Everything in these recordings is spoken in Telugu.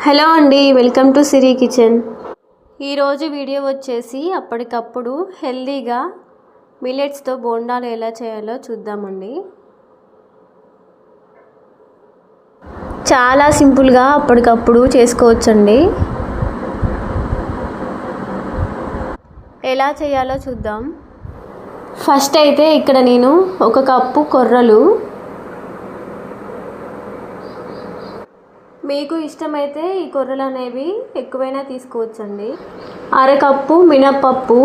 హలో అండి, వెల్కమ్ టు సిరి కిచెన్. ఈరోజు వీడియో వచ్చేసి అప్పటికప్పుడు హెల్దీగా మిల్లెట్స్తో బోండాలు ఎలా చేయాలో చూద్దామండి. చాలా సింపుల్గా అప్పటికప్పుడు చేసుకోవచ్చండి. ఎలా చేయాలో చూద్దాం. ఫస్ట్ అయితే ఇక్కడ నేను 1 కప్పు కొర్రలు, మీకు ఇష్టమైతే ఈ కొర్రలు అనేవి ఎక్కువైనా తీసుకోవచ్చండి. 1/2 కప్పు మినప్పప్పు.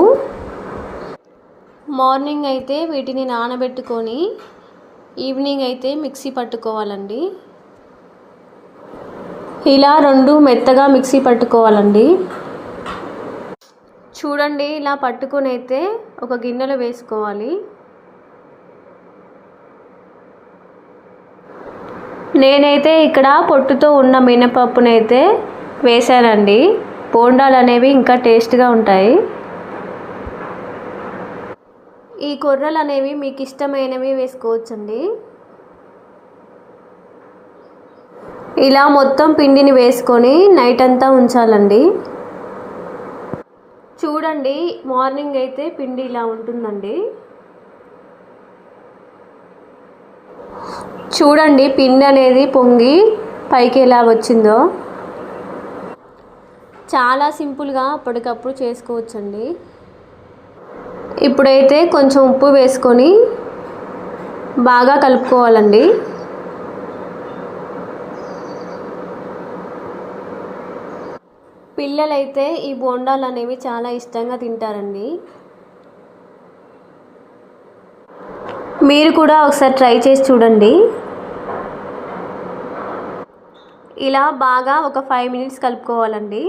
మార్నింగ్ అయితే వీటిని నానబెట్టుకొని ఈవినింగ్ అయితే మిక్సీ పట్టుకోవాలండి. ఇలా 2 మెత్తగా మిక్సీ పట్టుకోవాలండి. చూడండి, ఇలా పట్టుకొని అయితే ఒక గిన్నెలో వేసుకోవాలి. నేనైతే ఇక్కడ పొట్టుతో ఉన్న మినపప్పునైతే వేసానండి. బోండాలు అనేవి ఇంకా టేస్ట్గా ఉంటాయి. ఈ కొర్రలు అనేవి మీకు ఇష్టమైనవి వేసుకోవచ్చండి. ఇలా మొత్తం పిండిని వేసుకొని నైట్ అంతా ఉంచాలండి. చూడండి, మార్నింగ్ అయితే పిండి ఇలా ఉంటుందండి. చూడండి, పిండి అనేది పొంగి పైకి ఎలా వచ్చిందో. చాలా సింపుల్గా అప్పటికప్పుడు చేసుకోవచ్చండి. ఇప్పుడైతే కొంచెం ఉప్పు వేసుకొని బాగా కలుపుకోవాలండి. పిల్లలైతే ఈ బోండాలు అనేవి చాలా ఇష్టంగా తింటారండి. మీరు కూడా ఒకసారి ట్రై చేసి చూడండి. ఇలా బాగా ఒక 5 మినిట్స్ కలుపుకోవాలండి.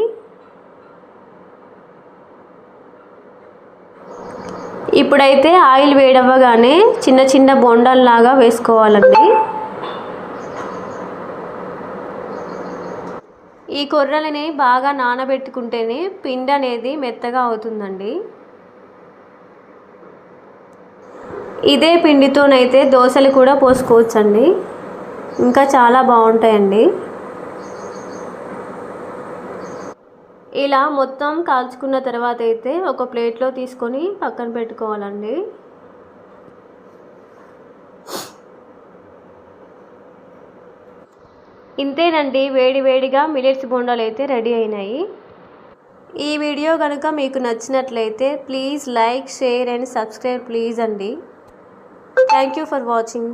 ఇప్పుడైతే ఆయిల్ వేడవ్వగానే చిన్న చిన్న బోండాల్లాగా వేసుకోవాలండి. ఈ కొర్రలని బాగా నానబెట్టుకుంటేనే పిండి అనేది మెత్తగా అవుతుందండి. ఇదే పిండితోనైతే దోశలు కూడా పోసుకోవచ్చండి. ఇంకా చాలా బాగుంటాయండి. ఇలా మొత్తం కాల్చుకున్న తర్వాత అయితే ఒక ప్లేట్లో తీసుకొని పక్కన పెట్టుకోవాలండి. ఇంతేనండి, వేడి వేడిగా మిల్లెట్స్ బోండాలు అయితే రెడీ అయినాయి. ఈ వీడియో కనుక మీకు నచ్చినట్లయితే please like, share and subscribe please అండి. Thank you for watching.